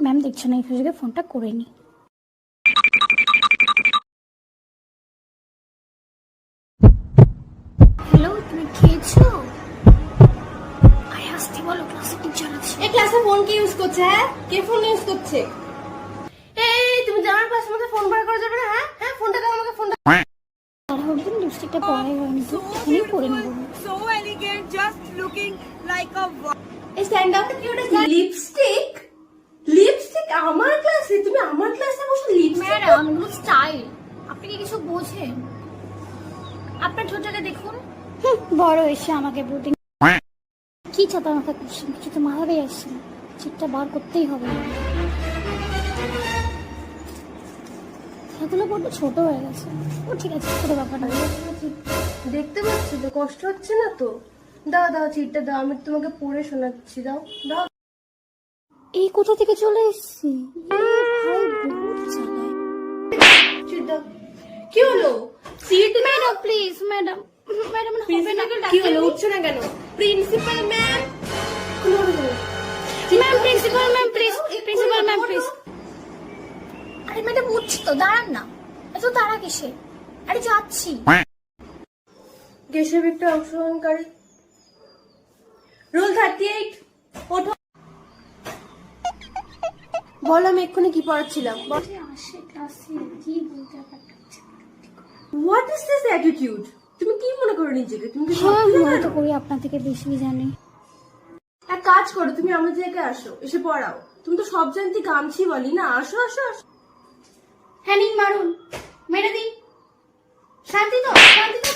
Ma'am দেখছে না, এই সুযোগে ফোনটা করে নি। হ্যালো, তুমি খেয়েছো? আরে আসতে বলো, ক্লাসে টিচার আছে। এই ক্লাসে ফোন কে ইউজ করছে? হ্যাঁ, কে ফোন ইউজ করছে? এই তুমি জানার ক্লাসের মধ্যে ফোন বার করা যাবে না। হ্যাঁ হ্যাঁ, ফোনটা দাও আমাকে, ফোনটা। তারা ভাবছেন লিপস্টিকটা পরাই হয়নি, তো এখানেই করে নেবো। So elegant, just looking like a এই স্ট্যান্ড আপ কি ওটা? লিপস্টিক? লিপস্টিক আমার ক্লাসে? তুমি আমার ক্লাসে বসে লিপস্টিক? ম্যাডাম, এগুলো স্টাইল, আপনি কি কিছু বোঝেন? আপনার ঠোঁটটাকে দেখুন। বড় এসে আমাকে বুটিং কি ছাতা মাথা করছেন, কিছু তো মাথাতেই আসছে না। চিটটা বার করতেই হবে। সেগুলো বড্ড ছোট হয়ে গেছে। ও ঠিক আছে, ছোট ব্যাপার না। দেখতে পাচ্ছ তো, কষ্ট হচ্ছে না তো? দাও দাও, চিটটা দাও, আমি তোমাকে পড়ে শোনাচ্ছি। দাও দাও। এই কোথা থেকে চলে এসেছি? ভাই বহুত চালায়। চিট দাও। কি হলো? Cheat madam please, madam madam হবে না। কি হলো? উঠছো না কেন? Principal ma'am. Ma'am, principal ma'am please, principal ma'am please. আরে ম্যাডাম উঠছি তো, দাঁড়ান না। এত তাড়া কিসে? আরে যাচ্ছি। কেশব একটা অংশগ্রহণকারী। রুল 38, ওঠো। বলো, আমি এক্ষুনি কি পড়াচ্ছিলাম? আসে ক্লাসে কি বলতে ব্যাপারটা। What is this attitude? তুমি কি মনে করো নিজেকে? তুমি কি সব হ্যাঁ, কিছু মনে জানো? তো করি আপনার থেকে বেশি জানি। এক কাজ করো, তুমি আমার জায়গায় আসো, এসে পড়াও। তুমি তো সব জানতে গামছি বলি না। আসো আসো আসো। হ্যাঁ নিন, মারুন, মেরে দিন। শান্তি তো, শান্তি তো।